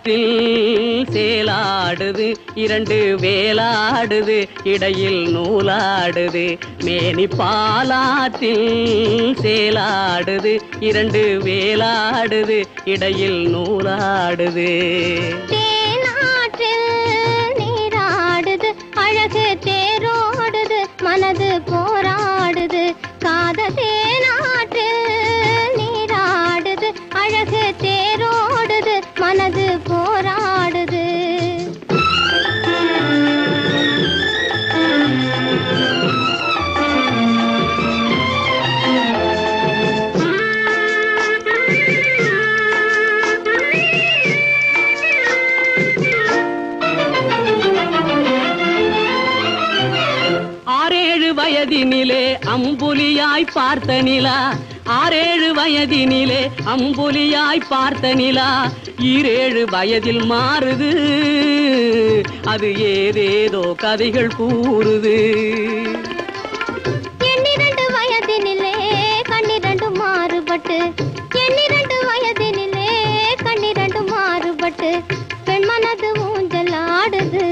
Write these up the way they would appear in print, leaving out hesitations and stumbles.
பாலாற்றில் சேலாடுது இரண்டு வேலாடுது இடையில் நூலாடுது மேனி பாலாற்றில் சேலாடுது இரண்டு வேலாடுது இடையில் நூலாடுது தேனாற்றில் நீராடுது அழகு தேரோடுது மனது போராடுது காதல் தேனாற்றில் நீராடுது அழகு தேரோடுது மனது போராடுது வயதினிலே அம்புலியாய் பார்த்த நிலா 6-7 வயதினிலே அம்புலியாய் பார்த்த நிலா 7 வயதில் மாறுது அது ஏதேதோ கதைகள் கூறுது 12 வயதினிலே கண்ணிரண்டு மாறுபட்டு 12 வயதினிலே கண்ணிரண்டு மாறுபட்டு பெண் மனது ஊஞ்சல் ஆடுது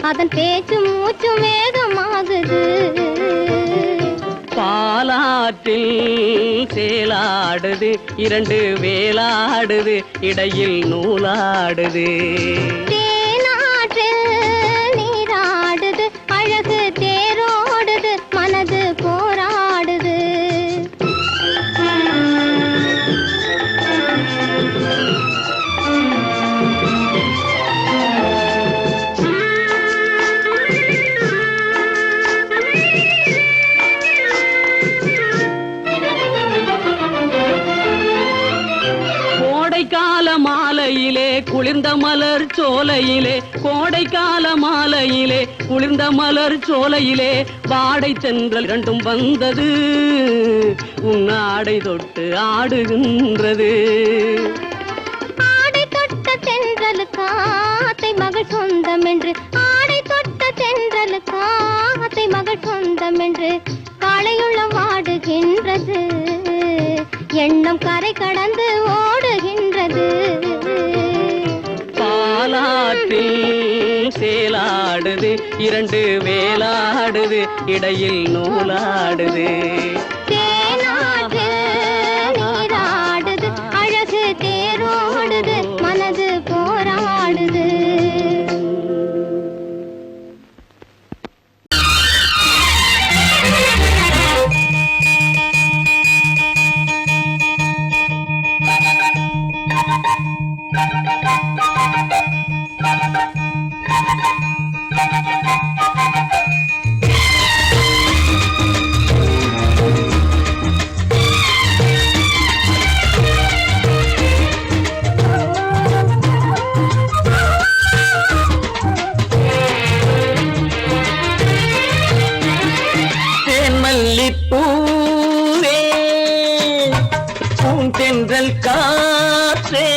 அதன் பேச்சு மூச்சு வேகமாகுது பாலாற்றில் சேலாடுது இரண்டு வேலாடுது இடையில் நூலாடுது தேனாற்றில் நீராடுது அழகு தேரோடுது மனது போராடுது கோடைக்கால மாலையிலே குளிர்ந்த மலர் சோலையிலே கோடைக்கால மாலையிலே குளிர்ந்த மலர் சோலையிலே வாடை தென்றல் இரண்டும் வந்தது உன்னாடை தொட்டு ஆடுகின்றது ஆடை தொட்ட தென்றலுக்கு ஆத்தை மகள் சொந்தம் என்று ஆடை தொட்ட தென்றலுக்கு ஆத்தை மகள் சொந்தம் என்று காளையுள்ள வாடுகின்றது எண்ணம் கரை கடந்து ஓடுகின்றது பாலாற்றில் சேலாடுது இரண்டு வேலாடுது இடையில் நூலாடுது தேனாற்றில் நீராடுது அழகு தேரோடுது மனது போராடுது பூவே பூந்தென்றல் காற்றே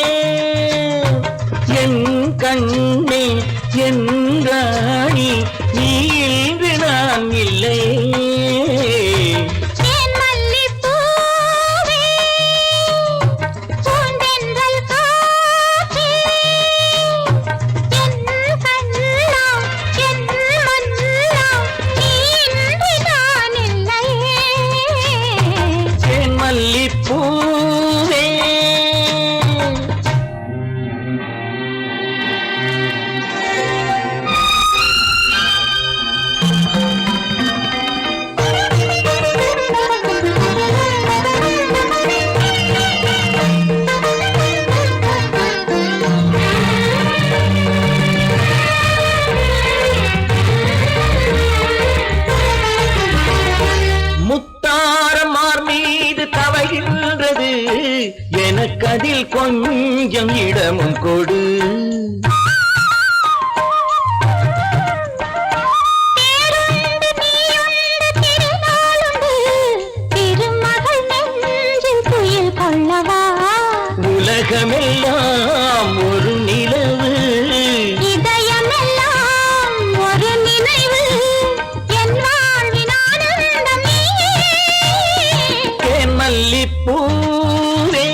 என் கண்ணே என் ராணி நீ இன்று நான் இல்லை எனக்கதில் கொஞ்சம் இடமும் கொடு உலகமெல்லாம் ஒரு நிலவு இதயமெல்லாம் ஒரு நினைவு என் வாழ்வின் ஆனந்தம் மல்லிப்பூவே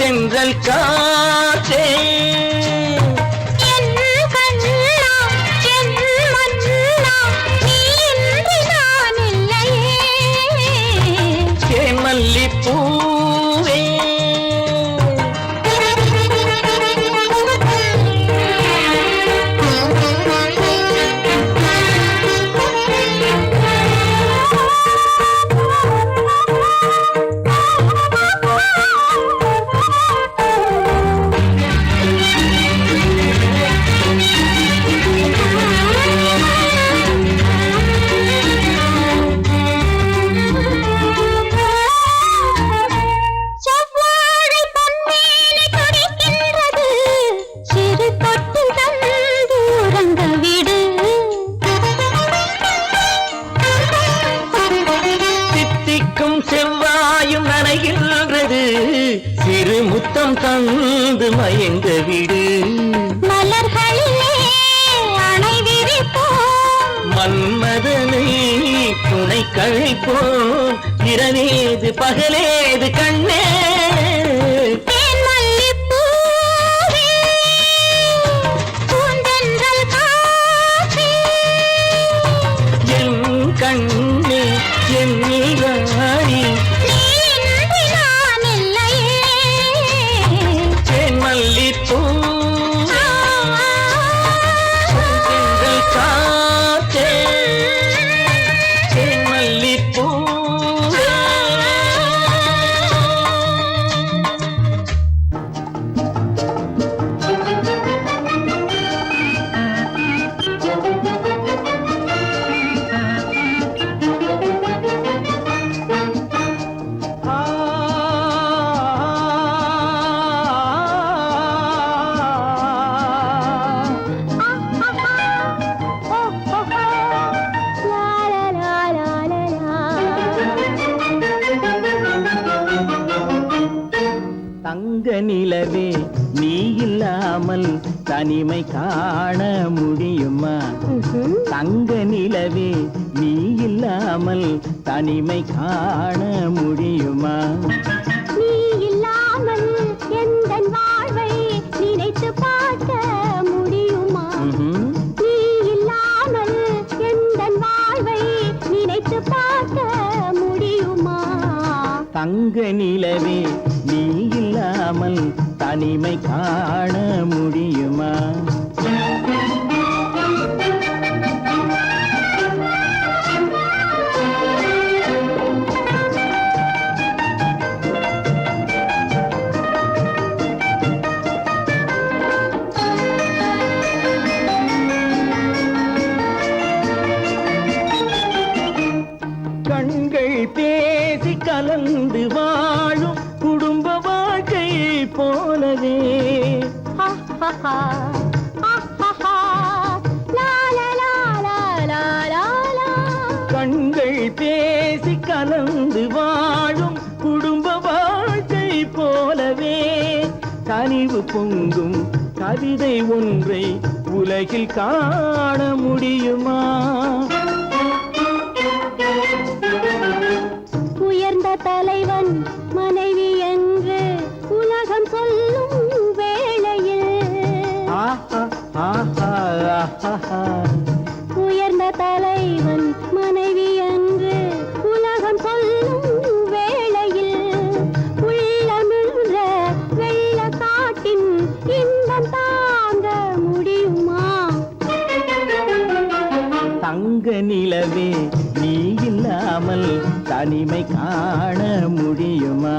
தென்றல் கா முத்தம் தந்து மயங்க விடு மலர்களிலே அணை விரிப்போம் மன்மதனை துணை கழிப்போம் இரவேது பகலேது கண்ணே தேன் மல்லிப்பூவே பூந்தென்றல் காற்றே என் கண்ணே என் ராணி நீ இன்றி நான் இல்லையே தேன் மல்லிப்பூ காற்றே தேன் மல்லிப்பூ தங்க நிலவே நீ இல்லாமல் தனிமை காண முடியுமா தங்க நிலவே நீ இல்லாமல் தனிமை காண முடியுமா நீ இல்லாமல் எந்தன் வாழ்வை நினைத்து பார்க்க முடியுமா நீ இல்லாமல் எந்தன் வாழ்வை நினைத்து பார்க்க முடியுமா தங்க நிலவே நீ இல்லாமல் தனிமை காண முடியுமா கண்கள் பேசி கலந்து வாழும் குடும்ப வாழ்க்கை போலவே கண்கள் பேசி கலந்து வாழும் குடும்ப வாழ்க்கை போலவே கனிவு பொங்கும் கவிதை ஒன்றை உலகில் காண முடியுமா உயர்ந்த தலைவன் மனைவி என்று உலகம் சொல்லும் வேளையில் ஆஹா ஆஹா ஆஹா உயர்ந்த தலைவன் மனைவி என்று உலகம் சொல்லும் வேளையில் உள்ளமிழ்ற வெள்ள காட்டின் இன்பம் தாங்க முடியுமா தங்க நிலவே நீ இல்லாமல் தனிமை காண முடியுமா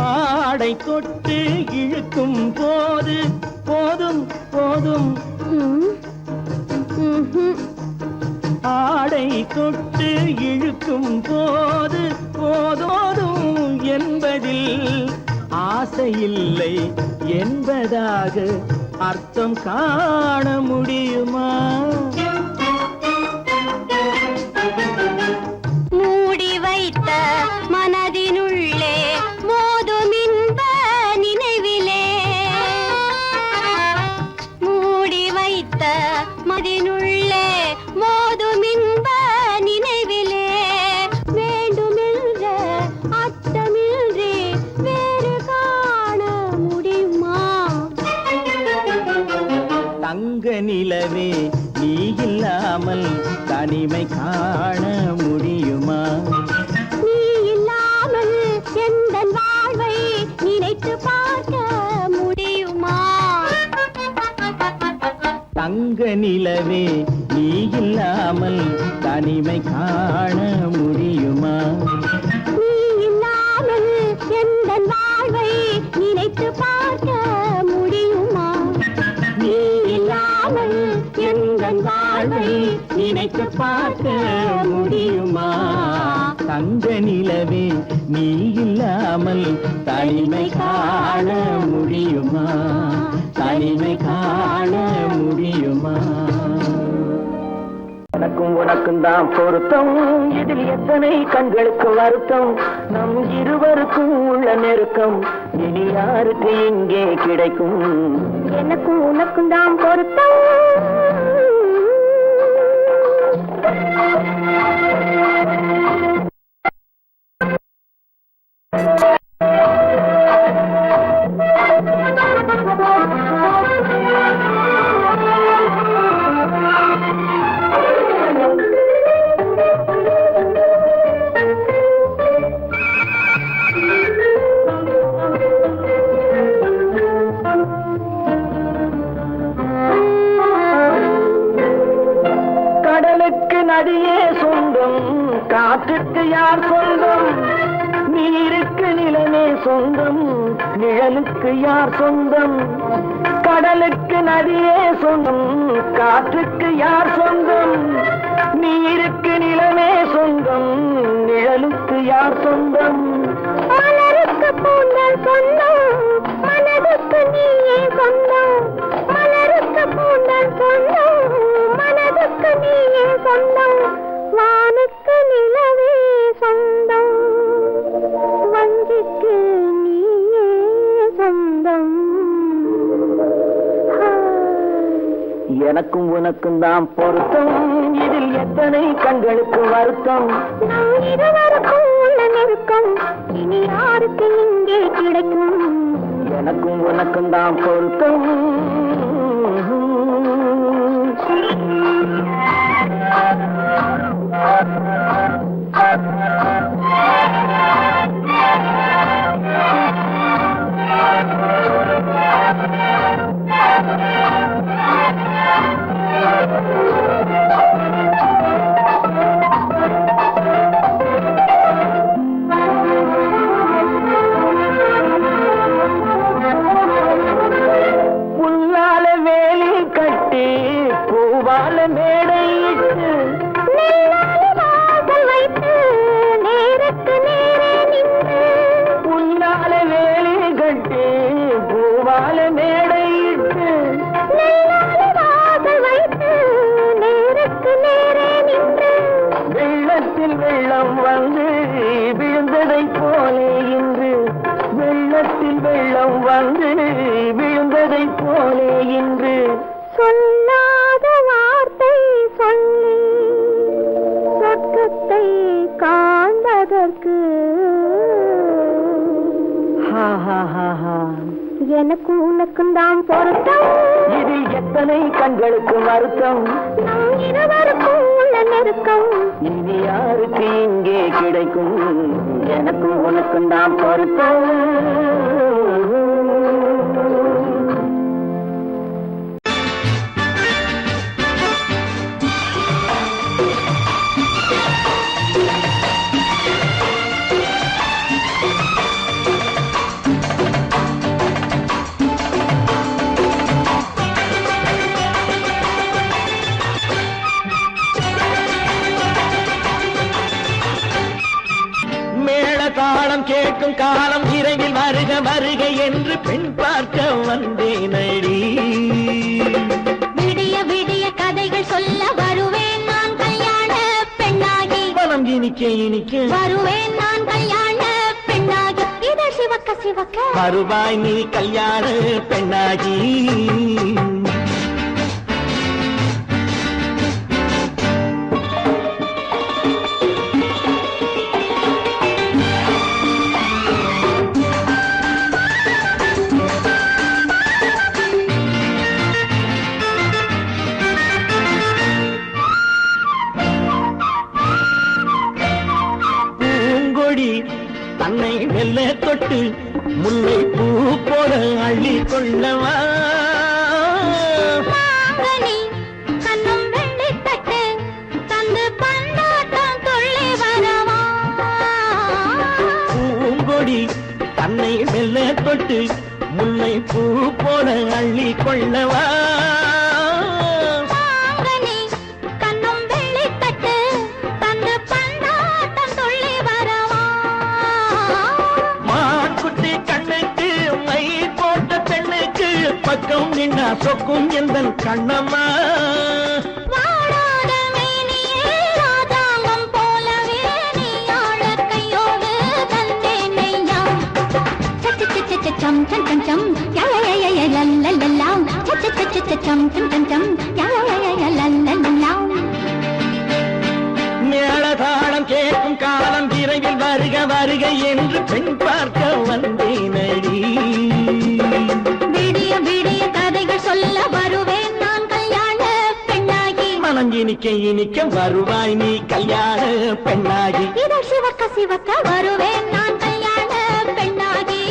ஆடை தொட்டு இழுக்கும் போது போதும் போதும் ஆடை தொட்டு இழுக்கும் போது போதோதும் என்பதில் ஆசையில்லை என்பதாக அர்த்தம் காண முடியுமா மூடி வைத்த மனதினுள்ளே மோதும் இன்ப நினைவிலே மூடி வைத்த மதினுள்ளே மோதும் இன்ப நினைவிலே வேண்டுமென்ற அச்சமின்றி வேறு காண முடியுமா தங்க நிலவே நீ இல்லாமல் தனிமை காண முடியுமா நீ இல்லாமல் எந்தன் வாழ்வை நினைத்து பார்க்க முடியுமா தங்க நிலவே நீ இல்லாமல் தனிமை காண முடியுமா நீ இல்லாமல் எந்தன் வாழ்வை நினைத்து பார்க்க முடியுமா நீ இல்லாமல் எங்கள் வாழ்வை நினைத்து பார்க்க முடியுமா தங்க நிலவே நீ இல்லாமல் தனிமை காண முடியுமா? தனிமை காண முடியுமா? எனக்கும் உனக்கும் தான் பொருத்தம், இதில் எத்தனை கண்களுக்கு வருத்தம், நம் இருவருக்கும் உள்ள நெருக்கம் இனி யாருக்கு இங்கே கிடைக்கும்? எனக்கும் உனக்கும் தான் பொருத்தம். கடலுக்கு நதியே சொந்தம், காற்றுக்கு யார் சொந்தம், நீருக்கு நிலமே சொந்தம், நிழலுக்கு யார் சொந்தம்? கடலுக்கு நதியே சொந்தம், காற்றுக்கு யார் சொந்தம், நீருக்கு நிலமே சொந்தம், நிழலுக்கு யார் சொந்தம்? மலருக்கு பூந்தல் சொந்தம், மனதுக்கு நீயே சொந்தம். மலருக்கு பூந்தல் சொந்தம், மனதுக்கு நீயே சொந்தம். வானுக்கு நிலவே சொந்தம், வஞ்சிக்கு நீயே சொந்தம். எனக்கும் உனக்கும் தான் பொருத்தம், இதில் எத்தனை கண்களுக்கு வருத்தம், நம் இருவருக்கும் உள்ள நெருக்கம் இனி யாருக்கு இங்கே கிடைக்கும்? எனக்கும் உனக்கும் தான் பொருத்தம். புல்லால வேலி கட்டி பூவால மேடையிட்டு வாசல் வைத்து நேருக்கு நேரே நின்று. புல்லால வேலி கட்டி பூவால மேடையிட்டு வாசல் வைத்து நேருக்கு நேரே நின்று. வெள்ளத்தில் வெள்ளம் வந்து விழுந்ததை போலே இன்று, வெள்ளத்தில் வெள்ளம் வந்து விழுந்ததை போலே இன்று. சொல்லாத வார்த்தை சொல்லி சொர்க்கத்தை காண்பதற்கு எனக்கும் உனக்கும் தான் பொருத்தம், இதில் எத்தனை கண்களுக்கு வருத்தம், நம் இருவருக்கும் உள்ள நெருக்கம் இனி யாருக்கு இங்கே கிடைக்கும்? எனக்கும் உனக்கும் தான் பொருத்தம். தாளம் கேட்கும் காலம் இரவில் வருக வருக என்று பெண் பார்க்க வந்தேனடி. விடிய விடிய கதைகள் சொல்ல வருவேன் நான் கல்யாண பெண்ணாகி. மனம் இனிக்க இனிக்க வருவேன் நான் கல்யாண பெண்ணாகி. இத சிவக்க சிவக்க வருவாய் நீ கல்யாண பெண்ணாகி. தன்னை மெல்ல தொட்டு முல்லை பூ போல அள்ளி கொள்ளவா. கண்ணும் வெள்ளி தட்டு தந்து பந்தாட்டம் துள்ளி வரவா. பூங்கொடி தன்னை மெல்ல தொட்டு முல்லை பூ போல அள்ளி கொள்ளவா. கண்ணும் வெள்ளி தட்டு தந்து பந்தாட்டம் துள்ளி கண்ணம்மா வாடாத மேனியே ராஜாங்கம் போலவே நீ ஆள கையோடு தந்தேனையா சச்ச சச்ச சச்சம் சம் சம் சம் யா யா யா யா லல்லல்லா சச்ச சச்ச சச்சம் சம் சம் சம் யா யா யா யா லல்லல்லா மேளதாளம் கேட்கும் காலம் விரைவில் வருக வருக என்று பெண் பார்க்க வந்தேனடி விடிய விடிய கதைகள் சொல்ல வருவேன் நான் கல்யாண பெண்ணாகி மனம் இனிக்க இனிக்க வருவாய் நீ கல்யாண பெண்ணாகி இதழ் சிவக்க சிவக்க வருவேன் நான் கல்யாண பெண்ணாகி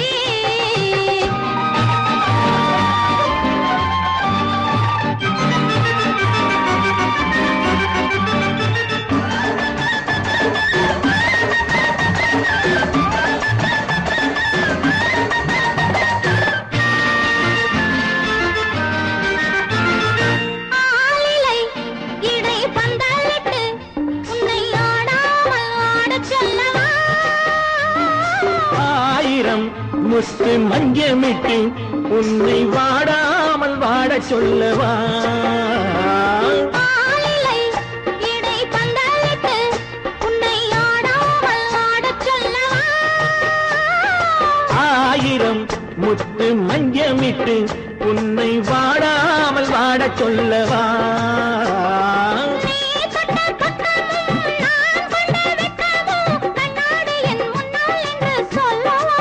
ஆலிலை இடை பந்தலிட்டு உன்னை ஆடாமல் ஆடச் சொல்லவா ஆயிரம் முத்து மஞ்சமிட்டு உன்னை வாடாமல் வாடச் சொல்லவா ஆலிலை இடை பந்தலிட்டு உன்னை ஆடாமல் ஆடச் சொல்லவா ஆயிரம் முத்து மஞ்சமிட்டு உன்னை வாடாமல் வாடச் சொல்லவா நீ தொட்ட பக்கமும் நான் கொண்ட வெட்கமும் கண்ணாடி என் முன்னால் என்று சொல்லவா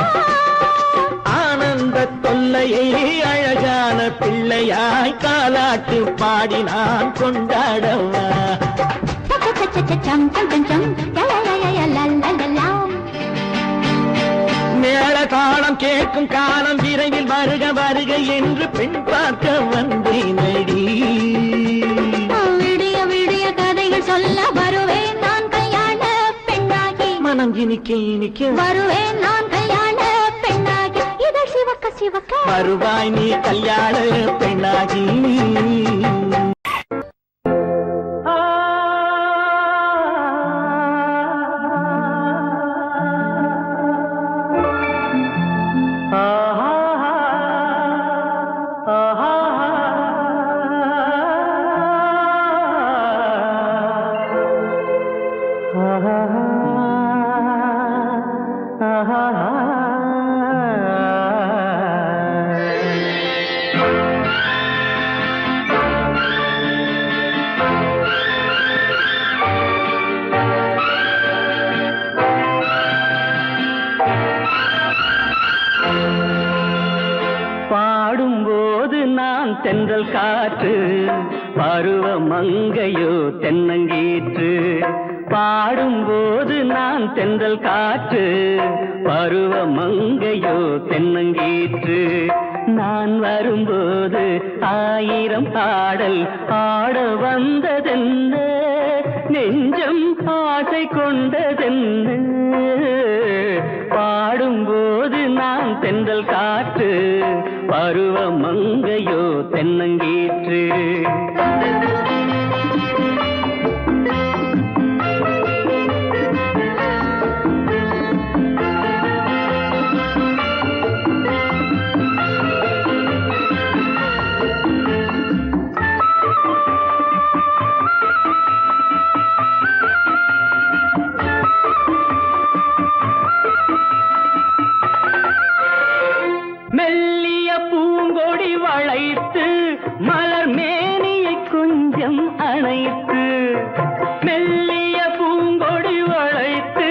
ஆனந்த தொல்லையை அழகான பிள்ளையாய் காலாட்டு பாடி நான் கொண்டாடவா சம் சம் சம் சம் யா யா யா யா லல்லல்லா மேளதாளம் கேட்கும் காலம் விரைவில் வருக வருக என்று பெண் பார்க்க வந்தேனடி விடிய விடிய கதைகள் சொல்ல வருவேன் நான் கல்யாண பெண்ணாகி மனம் இனிக்க இனிக்க வருவேன் நான் கல்யாண பெண்ணாகி இதழ் சிவக்க சிவக்க வருவாய் நீ கல்யாண பெண்ணாகி பாடும்போது நான் தென்றல் காற்று பருவ மங்கையோ தென்னங்கீற்று பாடும்போது நான் தென்றல் காற்று பருவ மங்கையோ தென்னங்கீற்று நான் வரும்போது ஆயிரம் பாடல் ஆட வந்ததென்ன நெஞ்சம் ஆசை கொண்டதென்ன பாடும்போது நான் தென்றல் காற்று பருவ மங்கையோ தென்னங்கீற்று மெல்லிய பூங்கொடி வளைத்து மலர் மேனியை கொஞ்சம் அணைத்து மெல்லிய பூங்கொடி வளைத்து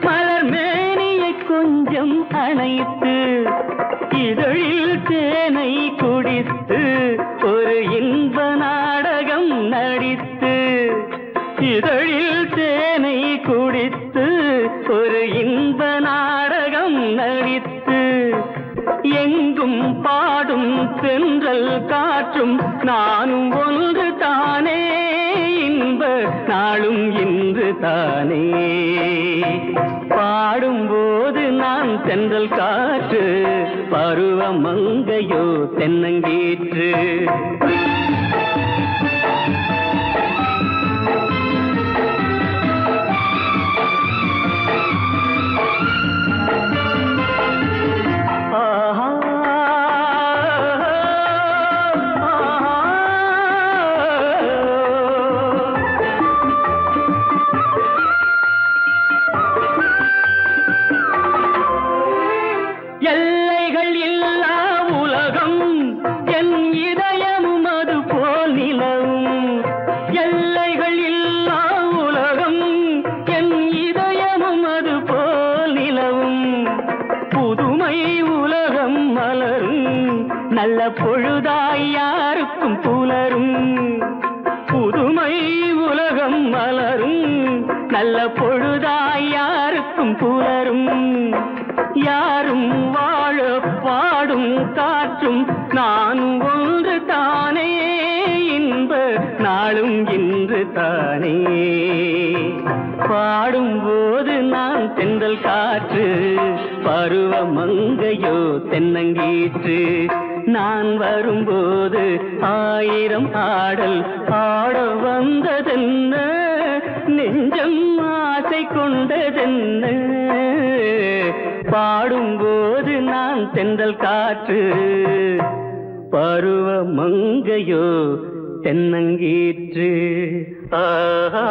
மலர் மேனியை கொஞ்சம் அணைத்து இதழில் தேனை குடித்து ஒரு இன்ப நாடகம் நடித்து இதழில் தேனை குடித்து ஒரு இன்ப நாடகம் நடித்து எங்கும் பாடும் தென்றல் காற்றும் நானும் ஒன்று தானே இன்ப நாளும் இன்று தானே பாடும்போது நான் தென்றல் காற்று பருவ மங்கையோ தென்னங்கீற்று நல்ல பொழுதாய் யாருக்கும் புலரும் யாரும் வாழ பாடும் காற்றும் நானும் ஒன்று தானே இன்ப நாளும் இன்று தானே பாடும்போது நான் தென்றல் காற்று பருவ மங்கையோ தென்னங்கீற்று நான் வரும்போது ஆயிரம் ஆடல் ஆட வந்ததென்ன நெஞ்சம் ஆசை கொண்டதென்ன பாடும்போது நான் தென்றல் காற்று பருவ மங்கையோ தென்னங்கீற்று ஆஹா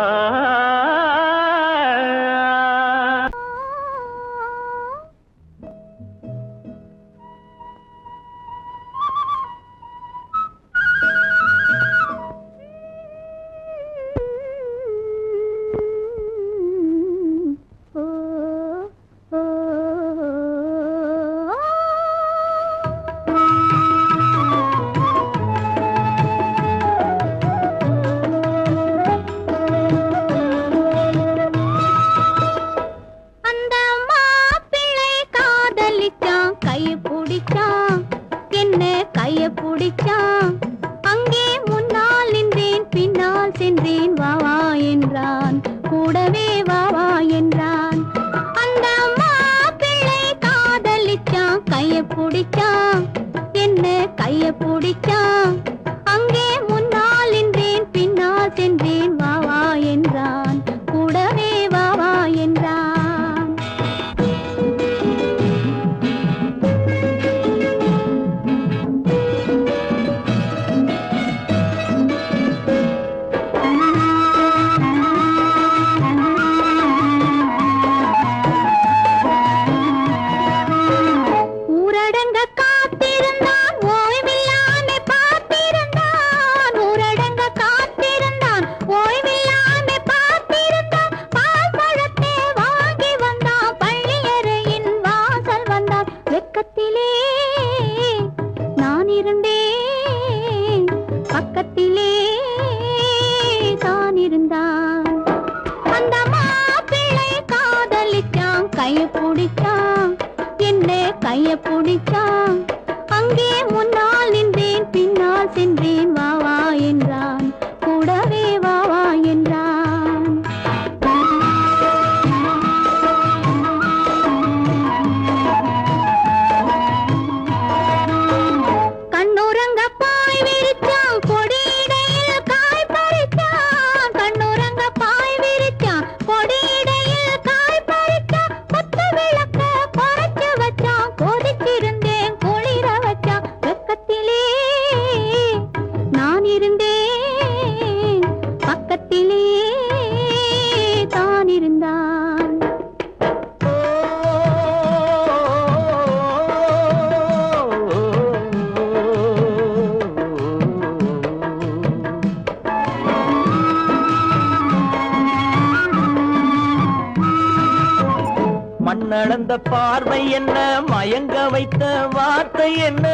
மண்ணளந்த பார்வை என்ன மயங்க வைத்த வார்த்தை என்ன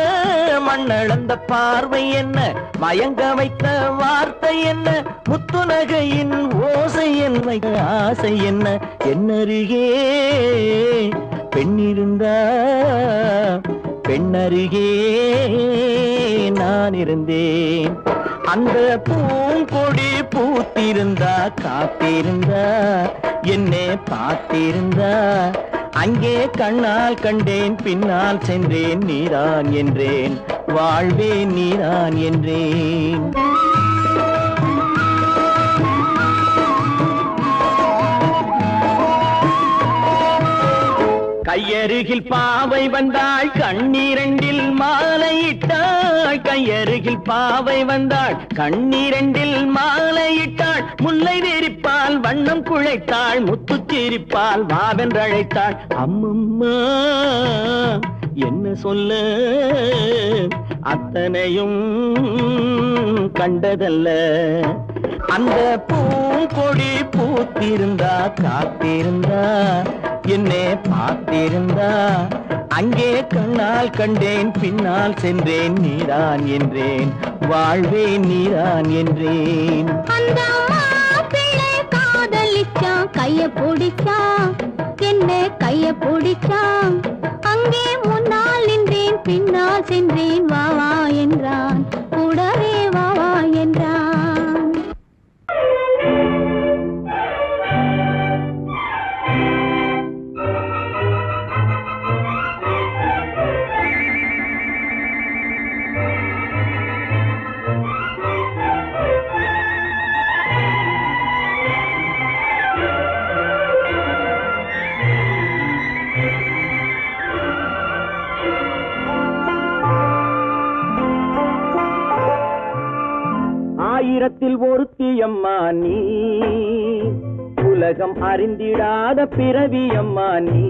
மண்ணளந்த பார்வை என்ன மயங்க வைத்த வார்த்தை என்ன முத்துநகையின் ஓசை என்ன ஆசை என்ன என்னருகே பெண்ணிருந்தா பெண்ணருகே நான் இருந்தேன் அந்த பூங்கொடி பூத்திருந்தா காத்திருந்தா என்னை பார்த்திருந்தா அங்கே கண்ணால் கண்டேன் பின்னால் சென்றேன் நீதான் என்றேன் வாழ்வே நீதான் என்றேன் கையருகில் பாவை வந்தாள் கண்ணீரண்டில் மாலையிட்டாள் கையருகில் பாவை வந்தாள் கண்ணீரண்டில் மாலையிட்டாள் முல்லை வெறிப்பால் வண்ணம் குழைத்தாள் முத்துச்சிரிப்பால் வாவென்றழைத்தாள் அம்மம்மா என்ன சொல்ல அத்தனையும் கண்டதல்ல அந்த பூங்கொடி பூத்திருந்தா காத்திருந்தா என்னை பார்த்திருந்தா அங்கே கண்ணால் கண்டேன் பின்னால் சென்றேன் நீதான் என்றேன் வாழ்வே நீதான் என்றேன் அந்த மாப்பிள்ளை காதலிச்சான் கைய பிடிச்சான், என்ன கைய பிடிச்சான். அங்கே முன்னால் நின்றேன், பின்னால் சென்றேன், வா வா என்றான், கூடவே வா வா என்றான். ஆயிரத்தில் ஒருத்தி அம்மா நீ, உலகம் அறிந்திடாத பிறவி அம்மா நீ.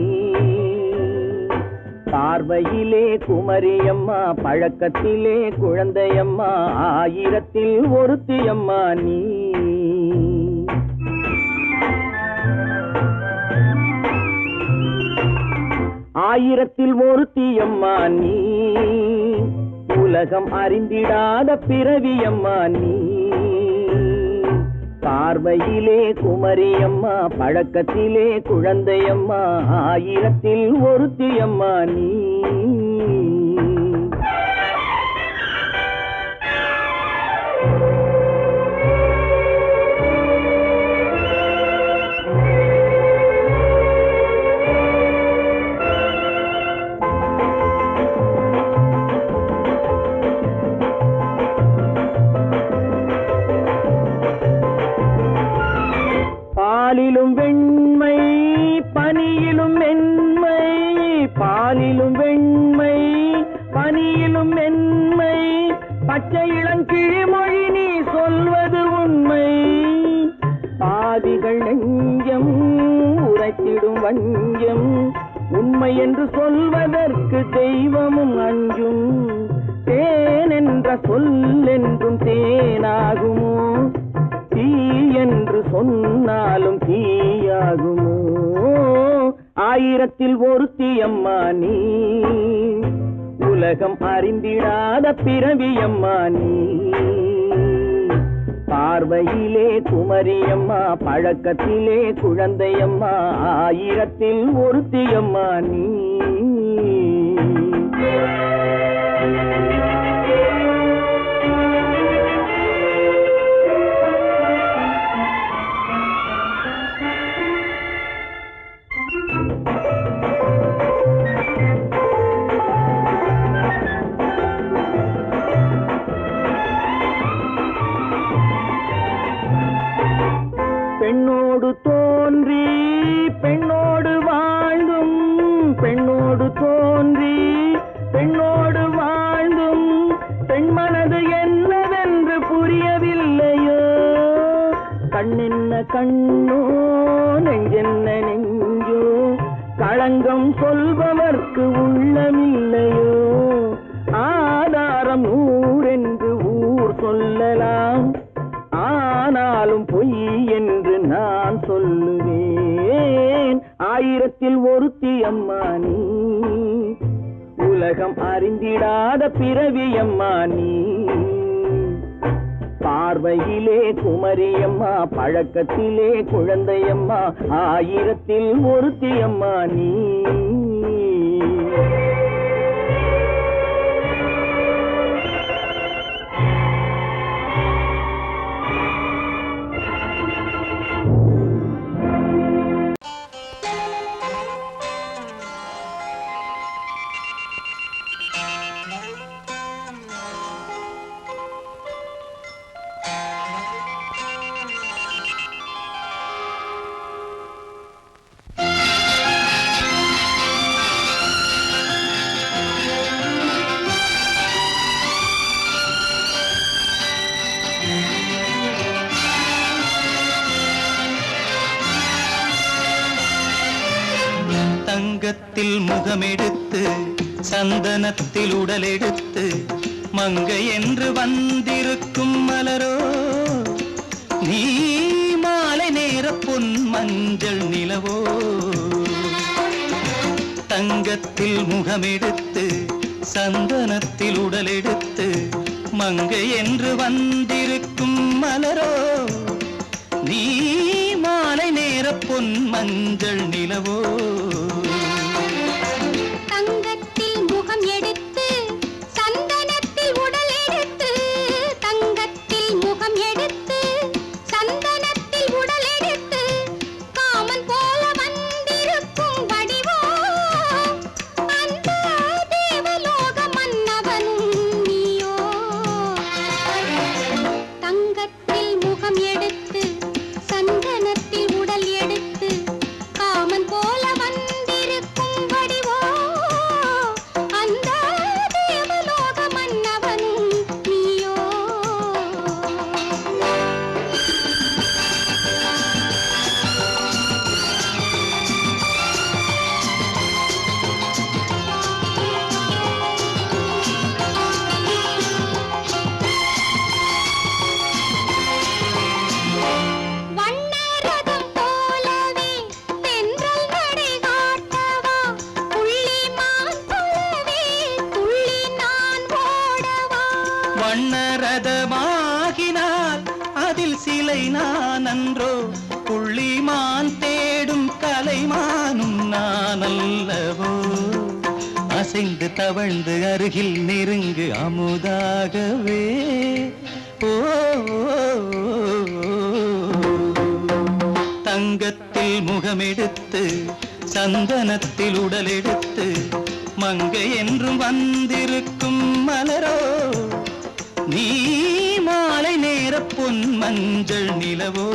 பார்வையிலே குமரியம்மா, பழக்கத்திலே குழந்தையம்மா, ஆயிரத்தில் ஒருத்தி அம்மா நீ. ஆயிரத்தில் ஒருத்தி அம்மா நீ, உலகம் அறிந்திடாத பிறவி அம்மா நீ. பார்வையிலே குமரியம்மா, பழக்கத்திலே குழந்தையம்மா, ஆயிரத்தில் ஒருத்தி அம்மா நீ. பாலிலும் வெண்மை, பனியிலும் மென்மை, பாலிலும் வெண்மை, பனியிலும் மென்மை, பச்சை இளங்கிழிமொழி நீ சொல்வது உண்மை. பாதிகள் நெஞ்சம் உரைத்திடும் வஞ்சம், உண்மை என்று சொல்வதற்கு தெய்வமும் அஞ்சும். தேன் என்ற சொல் என்றும் தேனாகுமோ, தீ என்று சொன்னாலும் தீயாகுமோ. ஆயிரத்தில் ஒருத்தி அம்மா நீ, உலகம் அறிந்திடாத பிறவி அம்மா நீ. பார்வையிலே குமரியம்மா, பழக்கத்திலே குழந்தையம்மா, ஆயிரத்தில் ஒருத்தி அம்மா நீ. பெண்ணோடு தோன்றி பெண்ணோடு வாழ்ந்தும், பெண்ணோடு தோன்றி பெண்ணோடு வாழ்ந்தும், பெண்மனது என்னவென்று புரியவில்லையோ. கண்ணென்ன கண்ணோ, நெஞ்சென்ன நெஞ்சோ, களங்கம் சொல்பவர்க்கு உள்ளமில்லையோ. ஆதாரம் நூறென்று ஊர் சொல்லலாம், ஆனாலும் பொய் என்று நான் சொல்லுவேன். ஆயிரத்தில் ஒருத்தி அம்மா நீ, உலகம் அறிந்திடாத பிறவி அம்மா நீ. பார்வையிலே குமரியம்மா, பழக்கத்திலே குழந்தையம்மா, ஆயிரத்தில் ஒருத்தி அம்மா நீ. தங்கத்தில் முகமெடுத்து, சந்தனத்தில் உடலெடுத்து, மங்கை என்று வந்திருக்கும் மலரோ நீ, மாலை நேர பொன் மஞ்சள் நிலவோ. தங்கத்தில் முகமெடுத்து, சந்தனத்தில் உடலெடுத்து, மங்கை என்று வந்திருக்கும் மலரோ நீ, மாலை நேர பொன் மஞ்சள் நிலவோ தங்கத்தில் முகம் எடுத்து சந்தனத்தில் உடல் எடுத்து தங்கத்தில் முகம் எடுத்து சந்தனத்தில் உடல் எடுத்து காமன் போல வந்திருக்கும் வடிவோ அந்த தேவலோக மன்னவனும் நீயோ தங்கத்தில் முகம் எடுத்து சந்தனத்தில் உடல் எடுத்து காமன் போல வந்திருக்கும் வடிவோ அந்த தேவலோக மன்னவனும் நீயோ வண்ணரதம் போலவே தென்றல் நடை காட்டவா புள்ளிமான் போலவே துள்ளி நான் ஓடவா வண்ணரதமாகினால் அதில் சிலை நான் அன்றோ புள்ளிமான் தேடும் கலைமானும் நான் அல்லவோ அசைந்து தவழ்ந்து அருகில் நெருங்கு அமுதாகவே ஓ தங்கத்தில் முகமெடுத்து சந்தனத்தில் உடல் எடுத்து மங்கை என்றும் வந்திருக்கும் மலரோ நீ மாலை நேர பொன் மஞ்சள் நிலவோ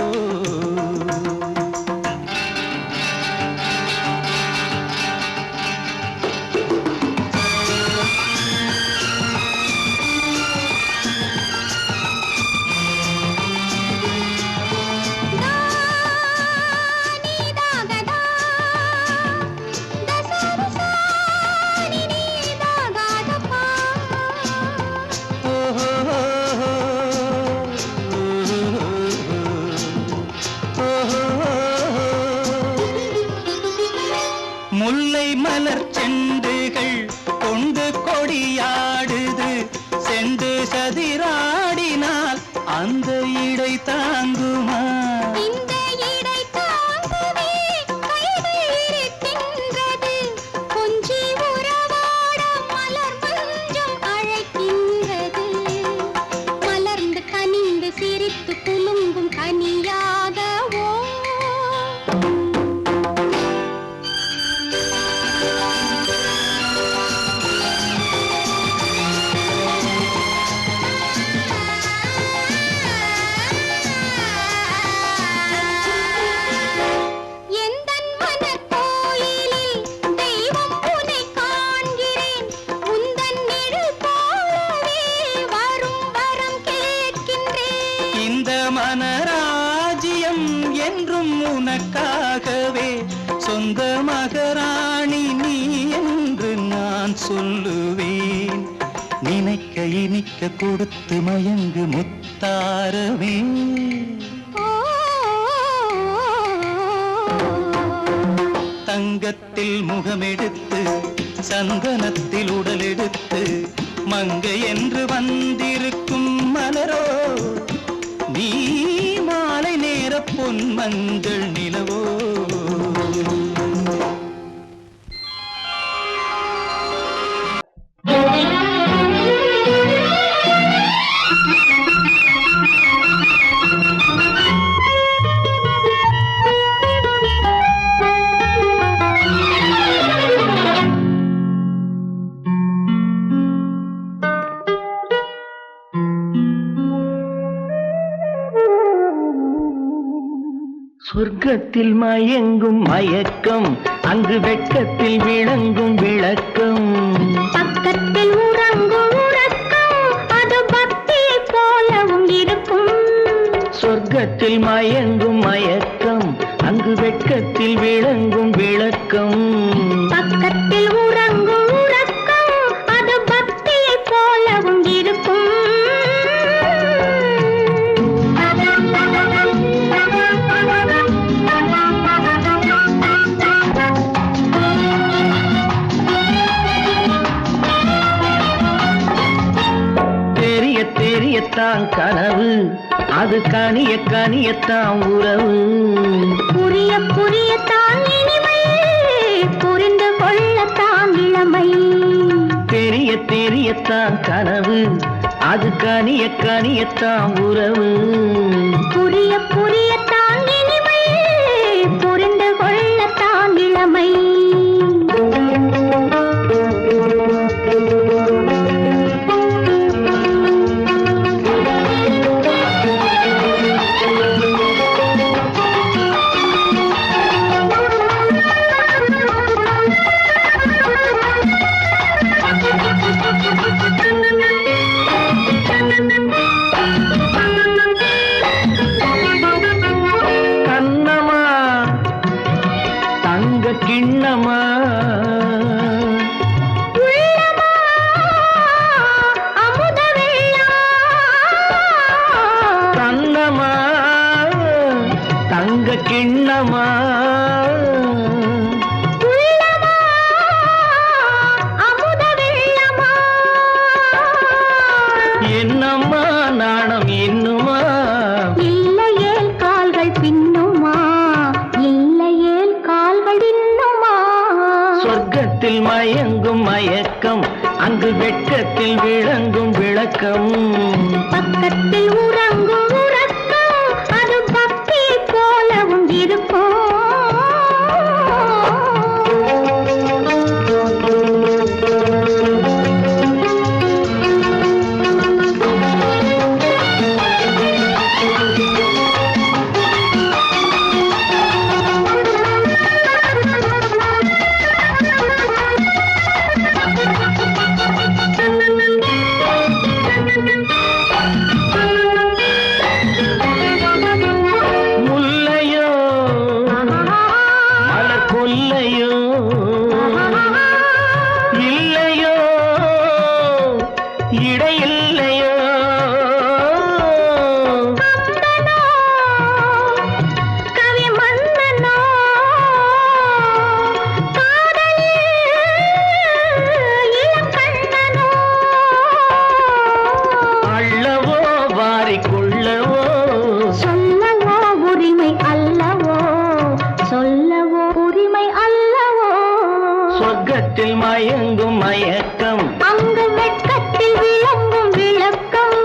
நீதாகதா தசரசா நீதாகதப்பா முல்லை மலர் செண்டுகள் கொண்டு கொடியாடுது செண்டு சதிராடினால் அந்த இடை தாங்குமா இந்த இடை தாங்கவே கைகள் இருக்கின்றது கொஞ்சி உறவாட மலர் மஞ்சம் அழைக்கின்றது மலர்ந்து கனிந்து சிரித்து குலுங்கும் கனியாகவோ எந்தன் மனக்கோயிலில் தெய்வம் உன்னை காண்கிறேன் உந்தன் நிழல் போலவே வரும் வரம் கேட்கின்றேன் இந்த மனராஜ்யம் என்றும் உனக்காகவே சொந்த மகராணி நீ என்று நான் சொல்லுவேன் நினைக்க இனிக்க கொடுத்து மயங்கு முத்தாரவே தங்கத்தில் முகமெடுத்து சந்தனத்தில் உடல் எடுத்து மங்கை என்று வந்திருக்கும் மலரோ நீ மாலை நேர பொன் மஞ்சள் நிலவோ சொர்க்கத்தில் மயங்கும் மயக்கம் அங்கு வெட்கத்தில் விளங்கும் விளக்கம் பக்கத்தில் உறங்கும் உறக்கம் அது பக்தியை போலவும் இருக்கும் சொர்க்கத்தில் மயங்கும் மயக்கம் அங்கு வெட்கத்தில் விளங்கும் விளக்கம் பக்கத்தில் உறங்கும் உறக்கம் அது பக்தியை போலவும் இருக்கும் தெரியத்தான் கனவு அது கனிய கனியத்தான் உறவு. புரிய புரியத்தான் இனிமை, புரிந்து கொள்ளத்தான் இளமை. தெரிய தெரியத்தான் கனவு, அது கனிய கனியத்தான் உறவு. புரிய புரியத்தான் இனிமை, புரிந்து கொள்ளத்தான் இளமை. கண்ணமா தங்க கிண்ணமா உள்ளமா அமுத வெள்ளம். கண்ணமா தங்க கிண்ணமா உள்ளமா அமுத வெள்ளமா. என்னம்மா நாணம் இன்னுமா? இல்லையேல் கால்கள் பின்னுமா, இல்லையேல் கால்கள் இன்னுமா. சொர்க்கத்தில் மயங்கும் மயக்கம், அங்கு வெட்கத்தில் விளங்கும் விளக்கம். பக்கத்தில் உறங்கும் உறக்கம், அது பக்தி போலவும் இருக்கும். முல்லையோ மலர் கொல்லையோ, இல்லையோ இடையில்லையோ. கம்பனோ, கவி மன்னனோ, காதலில் இளம் கண்ணனோ. அள்ளவோ வாரிக்கொள்ளவோ, சொல்லவோ உரிமை அல்லவோ, சொல்லவோ உரிமை அல்லவோ. சொர்க்கத்தில் மயங்கும் மயக்கம், அங்கு வெட்கத்தில் விளங்கும் விளக்கம்.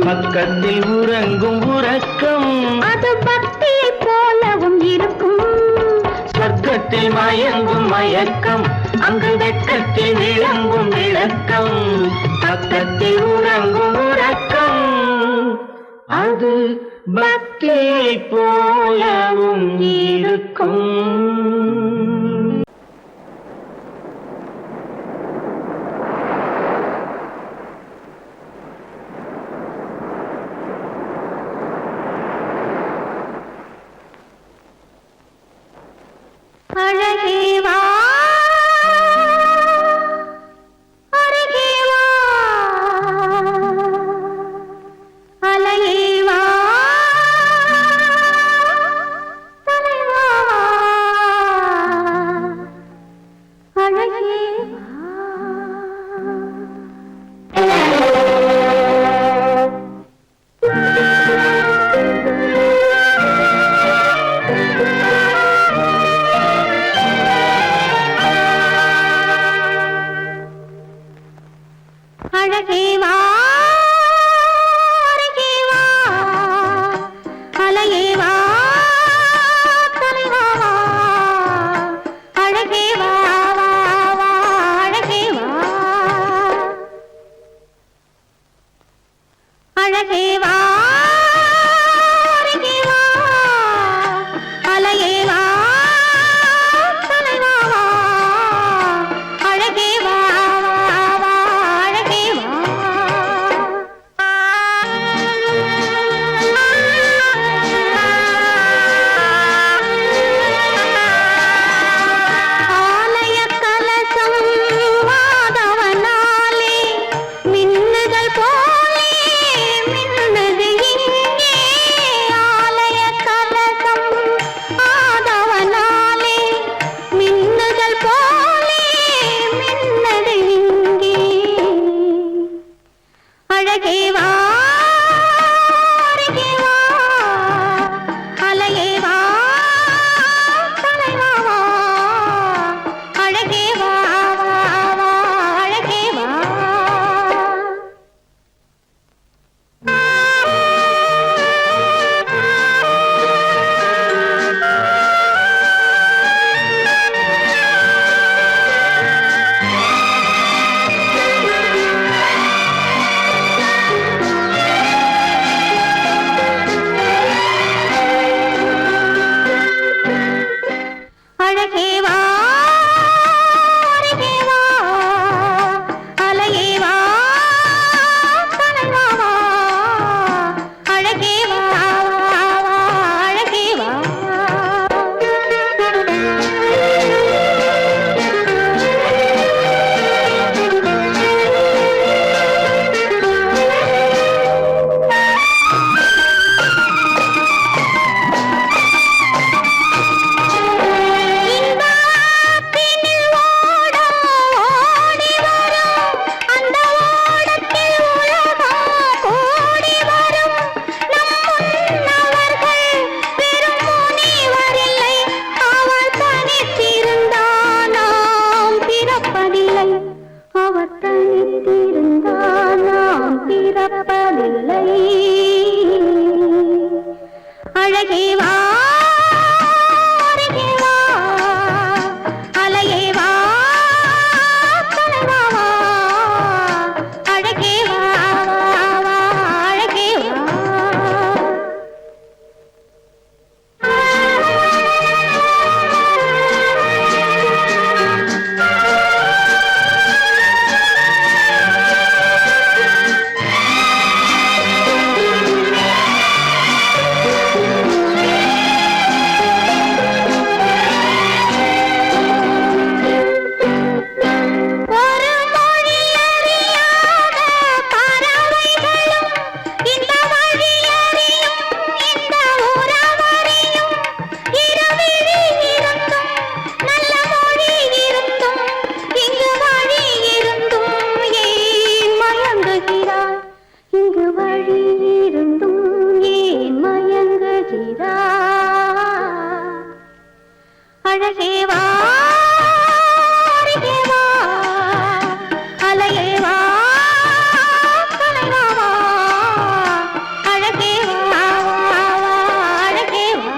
பக்கத்தில் உறங்கும் உறக்கம். அது பக்தியை போலவும் இருக்கும். சொர்க்கத்தில் மயங்கும் மயக்கம், அங்கு வெட்கத்தில் விளங்கும் விளக்கம். பக்கத்தில் உறங்கும் உறக்கம். அது பக்தியை போலவும் இருக்கும். அழகே வா, அருகே வா, அலையே வா, தலைவா. அழகே வா அருகே வா அலையே வா கலைவா வா அழகே வா வா அழகே வா அழகே வா அருகே வா அலையே வா கலைவா வா அழகே வா அழகே வா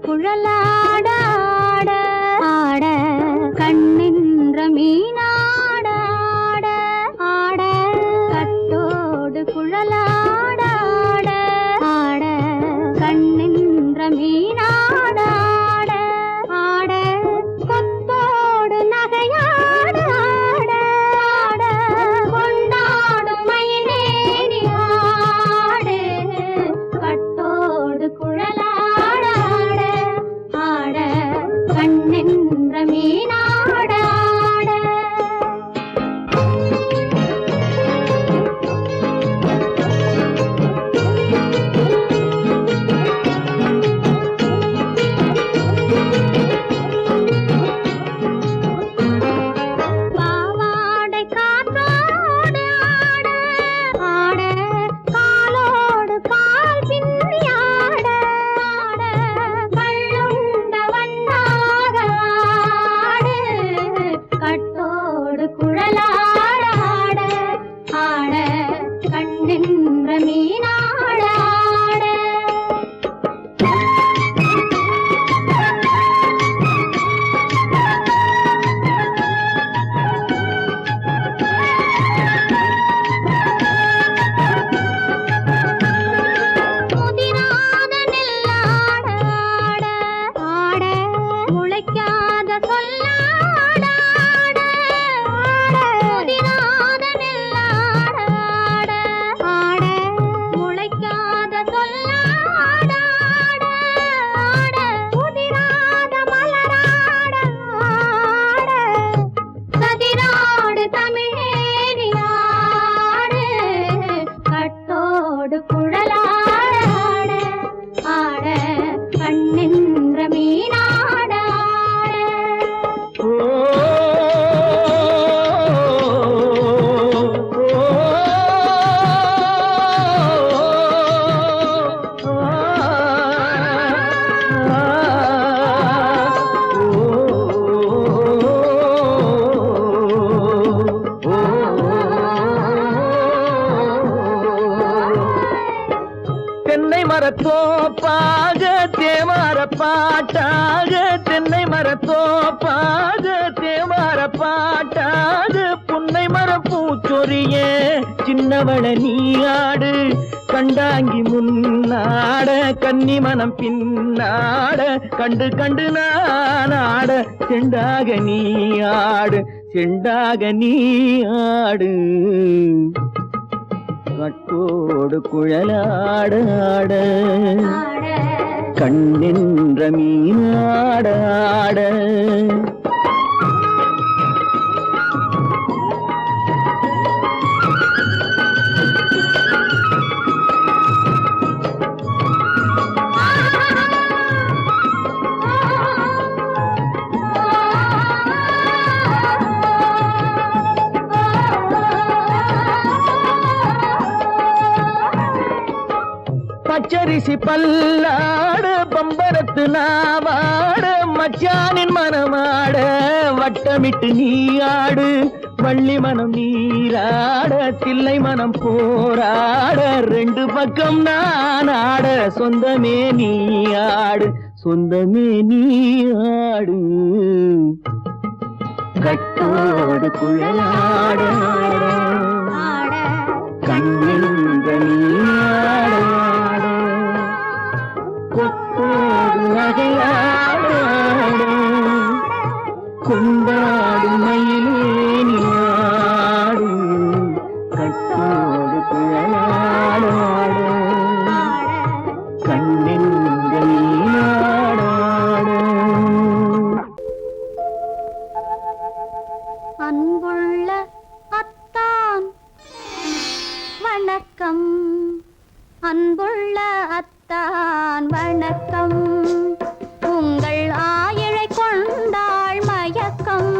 குழலாட ஆட ஆட கண்ணின்ற மீனாட ஆட ஆட கட்டோடு குழலாட ஆட ஆட கண்ணின்ற மீனாட ஆட ஆட கொத்தோடு நகையாட ஆட ஆட கொண்டாடும் மயிலேறி ஆடு கட்டோடு குழலாட கண்ணென்ற மீனாட பாவாடை காற்றோடு ஆட ஆட காலோடு கால் பின்னி ஆட ஆட கள்ளுண்ட வண்ணாக ஆடு கட்டோடு குழலாட ஆட ஆட கண்ணென்ற மீனாட ஆட முதிராத நெல்லாட ஆட ஆட முளைக்காத சொல்லாட ஆட ஆட முதிராத நெல்லாட ஆட ஆட முளைக்காத சொல்லாட ஆட ஆட முதிராத மலராட ஆட கதிராடு தமிழேறி ஆடு கட்டோடு குழலாட ஆட கண்ணென்ற மீனாட தென்னை மரத்தோப்பாக தேமார பாட்டாக தென்னை மரத்தோப்பாக தேமார பாட்டாக புன்னை மர பூச்சொரிய சின்னவள நீயாடு கண்டாங்கி முன்னாட கன்னி மனம் பின்னாட கண்டு கண்டு நானாட செண்டாக நீயாடு செண்டாக நீயாடு கட்டோடு குழலாட ஆட கண்ணின்ற மீனாட ஆட பச்சரிசி பல்லாடு பம்பரத்து நாவாடு மச்சானின் மனமாட வட்டமிட்டு நீயாடு வள்ளி மனம் நீராட தில்லை மனம் போராட ரெண்டு பக்கம் நான் ஆட சொந்தமே நீயாடு சொந்தமே நீயாடு கட்டோடு குழலாட கண்ணிந்த நீயாட கொத்தோடு நகையாட கொண்டாடு மயிலே நீயாடு கட்டோடு குழலாட கண்ணிந்த நீயாட அன்புள்ள அத்தான் வணக்கம் அன்புள்ள அத்தான் வணக்கம் உங்கள் ஆயிழை கொண்டாள் மயக்கம்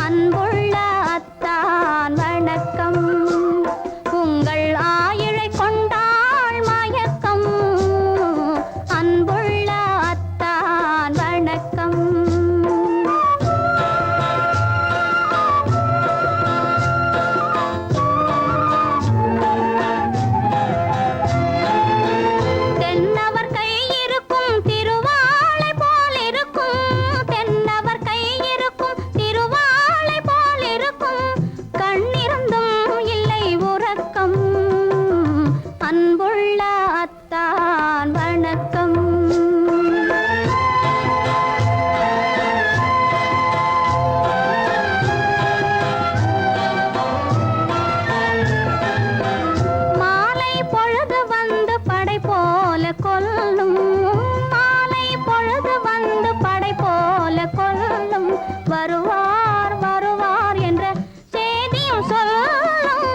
அன்புள்ள அத்தான் வணக்கம் உங்கள் ஆயிழை கொண்டாள் மயக்கம் அன்புள்ள அத்தான் வணக்கம் தென்னவர் கை இருக்கும் திருவாளை போல் இருக்கும் தென்னவர் கை இருக்கும் திருவாளை போல் இருக்கும் கண்ணிருந்தும் இல்லை உறக்கம் அன்புள்ள அத்தான் வணக்கம் மாலை பொழுது வந்து படை போல கொல்லும் மாலை பொழுது வந்து படை போல கொல்லும் வருவார் வருவார் என்ற செய்தியும் சொல்லும்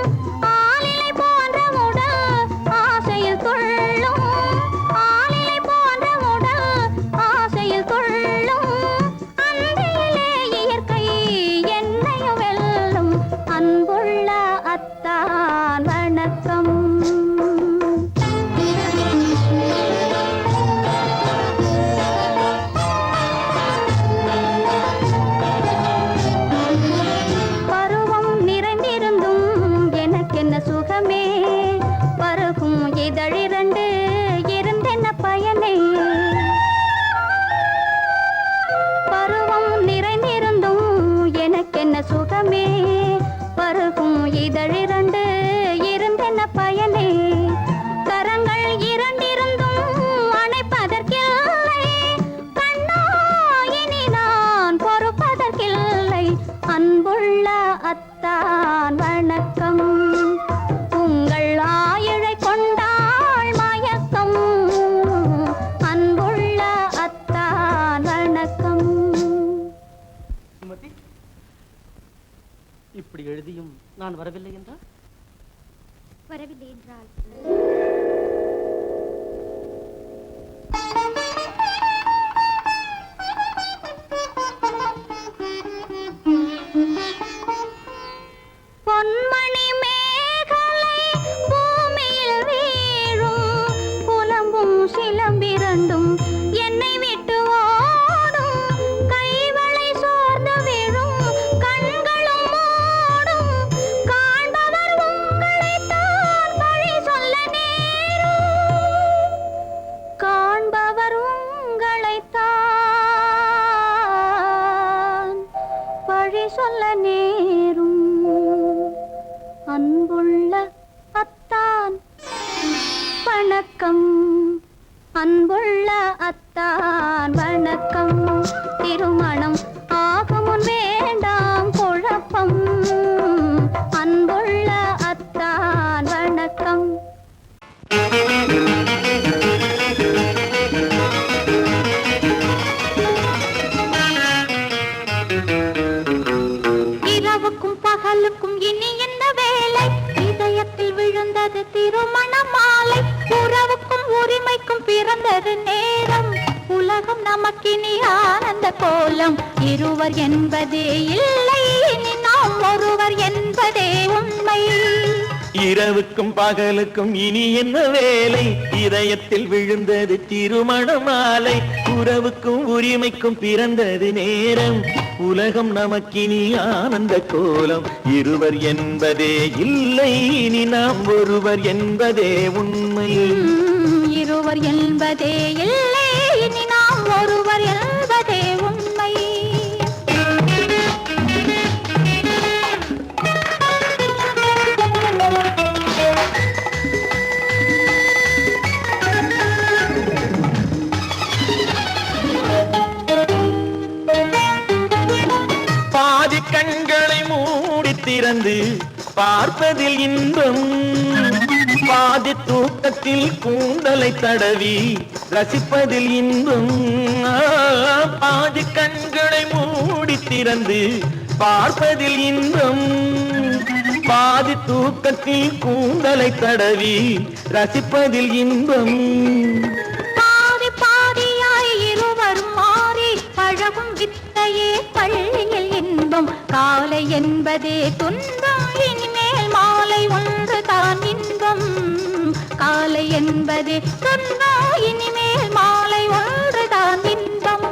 ஆளிலை போன்ற உடல் ஆசையில் துள்ளும் ஆளிலை போன்ற உடல் ஆசையில் துள்ளும் அன்றையிலே இயற்கை என்னையும் வெல்லும் அன்புள்ள அத்தான் வணக்கம் பருவம் நிறைந்திருந்தும் எனக்கென்ன சுகமே பருகும் இதழிரண்டு இருந்தென்ன பயனே பருவம் நிறைந்திருந்தும் எனக்கென்ன சுகமே பருகும் இதழிரண்டு இருந்தென்ன பயனே கரங்கள் இரண்டிருந்தும் அணைப்பதற்கில்லை கண்ணா இனி நான் பொறுப்பதற்கில்லை அன்புள்ள அத்தான் வணக்கம் உங்கள் ஆயிழை கொண்டாள் மயக்கம் அன்புள்ள அத்தான் வணக்கம் சுமதி, இப்படி எழுதியும் நான் வரவில்லை என்றால் வரவில்லை என்றால் பொன்மணி மேகலை பூமியில் வீழும் புலம்பும் சிலம்பிரண்டும் என்னை விட்டு ஓடும் கைவளை சோர்ந்து விழும் கண்களும் மூடும் காண்பவர் உங்களைத்தான் பழி சொல்ல நேரும் காண்பவர் உங்களைத்தான் பழி சொல்ல நேரும் அன்புள்ள அத்தான் வணக்கம் அன்புள்ள அத்தான் வணக்கம் திருமணம் ஆகமுன் வேண்டாம் குழப்பம் அன்புள்ள அத்தான் வணக்கம் இரவுக்கும் பகலுக்கும் இனி என்ன வேலை இதயத்தில் விழுந்தது திருமண மாலை உறவுக்கும் உரிமைக்கும் பிறந்தது நேரம் உலகம் நமக்கினி ஆனந்த கோலம் இருவர் என்பதே இல்லை இனி நாம் ஒருவர் என்பதே உண்மை இரவுக்கும் பகலுக்கும் இனி என்ன வேலை இதயத்தில் விழுந்தது திருமண மாலை உறவுக்கும் உரிமைக்கும் பிறந்தது நேரம் உலகம் நமக்கினி ஆனந்த கோலம் இருவர் என்பதே இல்லை இனி நாம் ஒருவர் என்பதே உண்மை இருவர் என்பதே இல்லை இனி நாம் ஒருவர் என்பதே உண்மை பாதி கண்களை மூடி திறந்து பார்ப்பதில் இன்பம் பாதி தூக்கத்தில் கூந்தலை தடவி ரசிப்பதில் இன்பம் பாதி கண்களை மூடி திறந்து பார்ப்பதில் இன்பம் பாதி தூக்கத்தில் கூந்தலை தடவி ரசிப்பதில் இன்பம் பாதி பாதியாய் இருவரும் மாறி பழகும் வித்தையே பள்ளியில் இன்பம் காலை என்பதே துன்பம் இனிமேல் மாலை ஒன்று தான் இன்பம் காலை என்பதே துன்பம் இனிமேல் மாலை ஒன்று தான் இன்பம்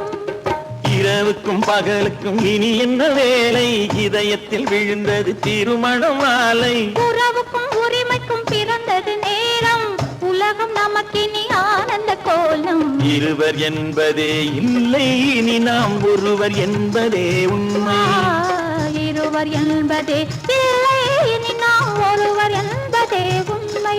இரவுக்கும் பகலுக்கும் இனி என்ன வேலை இதயத்தில் விழுந்தது திருமண மாலை உறவுக்கும் உரிமைக்கும் பிறந்தது நேரம் உலகம் நமக்கினி ஆனந்த கோலம் இருவர் என்பதே இல்லை இனி நாம் ஒருவர் என்பதே உண்மை இருவர் என்பதே இல்லை இனி நாம் ஒருவர் என்பதே உண்மை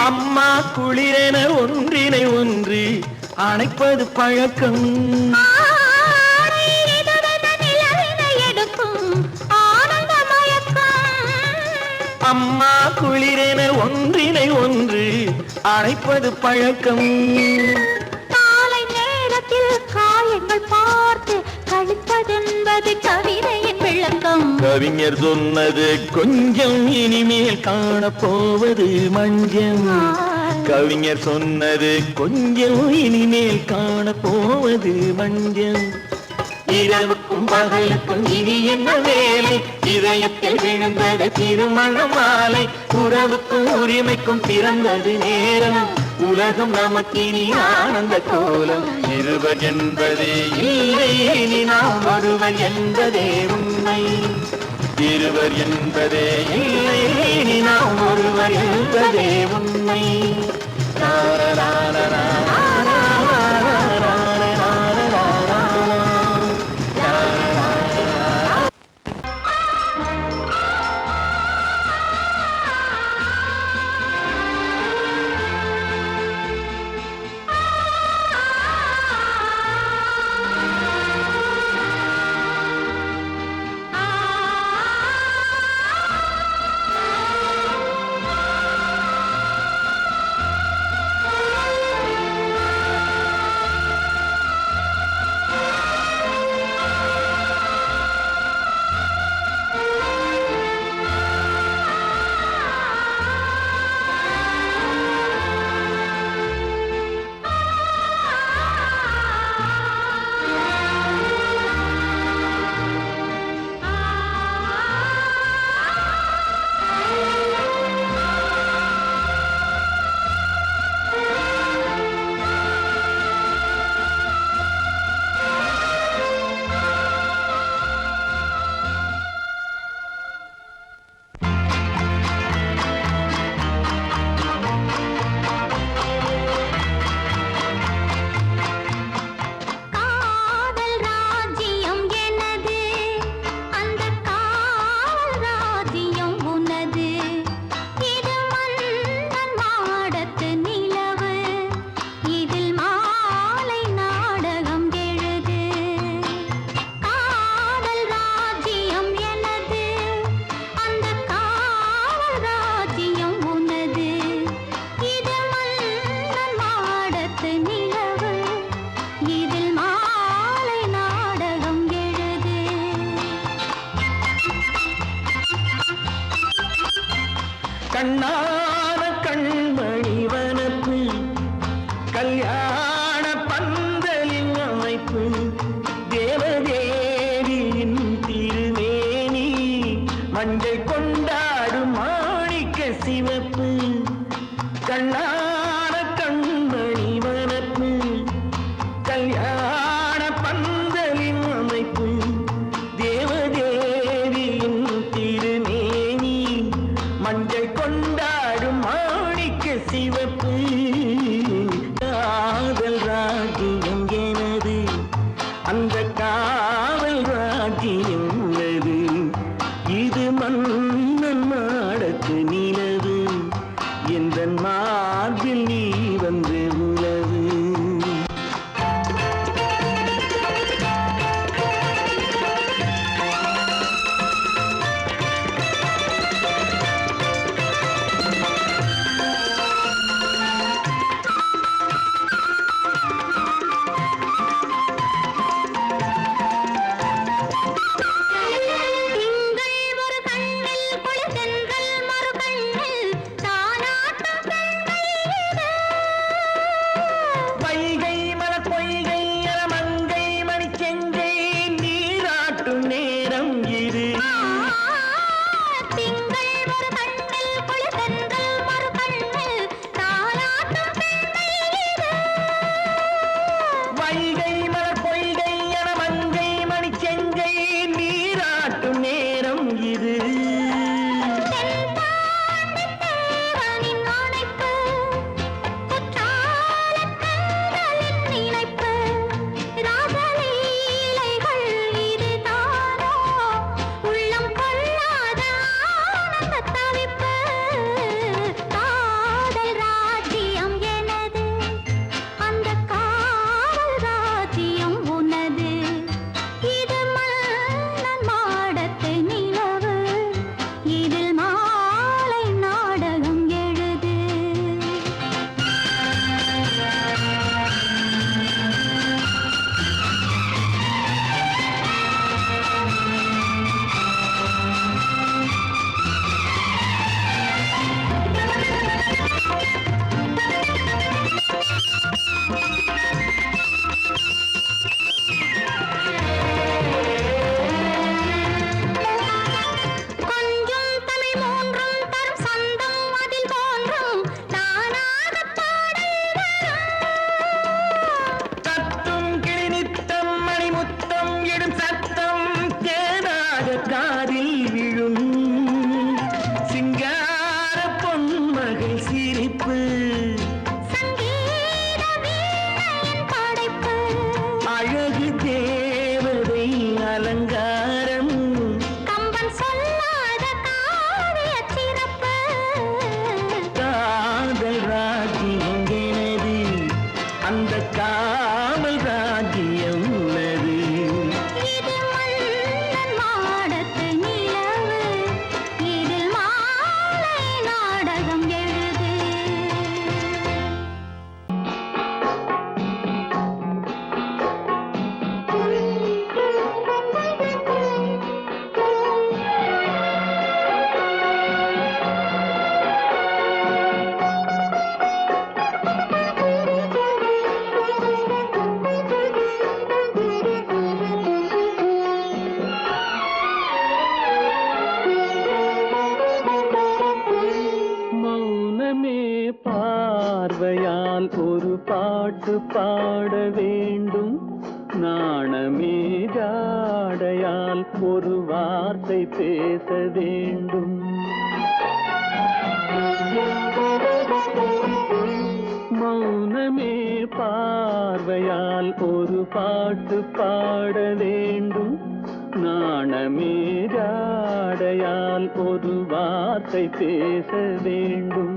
அம்மா குளிரென ஒன்றினை ஒன்று அணைப்பது பழக்கம் அம்மா குளிரென ஒன்றினை ஒன்று அணைப்பது பழக்கம் காலை நேரத்தில் காயங்கள் பார்த்து கழிப்பதென்பது கவிதையின் விளக்கம் கவிஞர் சொன்னது கொஞ்சம் இனிமேல் காணப்போவது மஞ்சம் கவிஞர் சொன்னது கொஞ்சம் இனிமேல் காணப்போவது மஞ்சம் இரவுக்கும் பகலுக்கும் இனி என்ன வேலை இதயத்தில் விழுந்தது திருமண மாலை உறவுக்கும் உரிமைக்கும் பிறந்தது நேரம் உலகம் நமக்கினி ஆனந்த கோலம் இருவர் என்பதே இல்லை இனி நாம் ஒருவர் என்பதே உண்மை இருவர் என்பதே இல்லை இனி நாம் ஒருவர் என்பதே உண்மை கண்ணான கண்மணி வனப்பு கல்யாண பந்தலின் அமைப்பு தேவதேவியின் திருமேனி மஞ்சள் கொண்டாடும் மாணிக்க சிவப்பு கண்ணான கண்மணி வனப்பு கல்யாண பந்தலின் அமைப்பு தேவதேவியின் திருமேனி மஞ்சள் கொண்டாடும் மாணிக்க சிவப்பு காதல் ராஜ்யம் எனது அந்த காவல் ராஜ்யம் உள்ளது இது மன்னன் மாடத்து நிலவு எந்த மார்பில் நீ வந்து உலவு பார்வையால் ஒரு பாட்டு பாட வேண்டும், நாணமே ஜாடையால் ஒரு வார்த்தை பேச வேண்டும். மௌனமே பார்வையால் ஒரு பாட்டு பாட வேண்டும், நாணமே ஜாடையால் ஒரு வார்த்தை பேச வேண்டும்.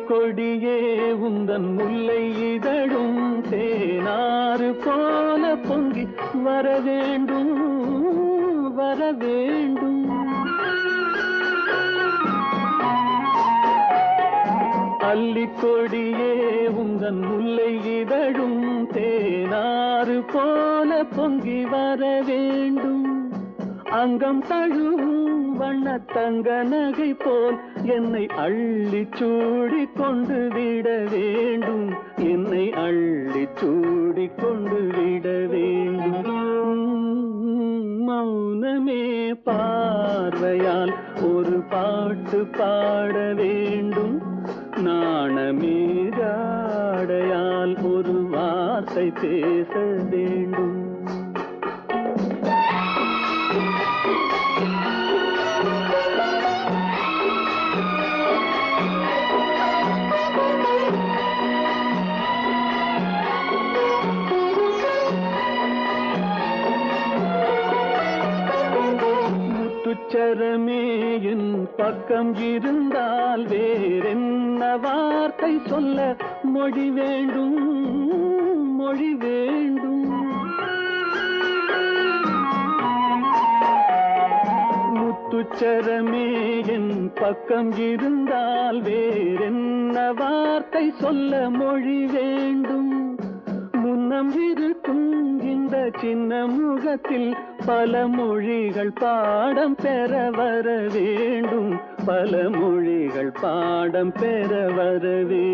கொடியே உந்தன் முல்லை இதழும் தேனாறு போல பொங்கி வர வேண்டும், வர வேண்டும். அல்லிக்கொடியே உந்தன் முல்லை இதழும் தேனாறு போல பொங்கி வர வேண்டும். அங்கம் தழுவும் வண்ணத்தங்க நகை போல் என்னை அள்ளி சூடி கொண்டு விட வேண்டும். என்னை அள்ளி சூடி கொண்டு விட வேண்டும். மௌனமே பார்வையால் ஒரு பாட்டு பாட வேண்டும். நாணமே ஜாடையால் ஒரு வார்த்தை பேச வேண்டும். முத்துச்சரமே என் பக்கம் இருந்தால் வேறென்ன வார்த்தை சொல்ல மொழி வேண்டும், மொழி வேண்டும். முத்துச்சரமே என் பக்கம் இருந்தால் வேறென்ன வார்த்தை சொல்ல மொழி வேண்டும். முன்னம் இருக்கும் இந்த சின்ன முகத்தில் பல மொழிகள் பாடம் பெற வர வேண்டும். பல மொழிகள் பாடம் பெற வர வேண்டும்.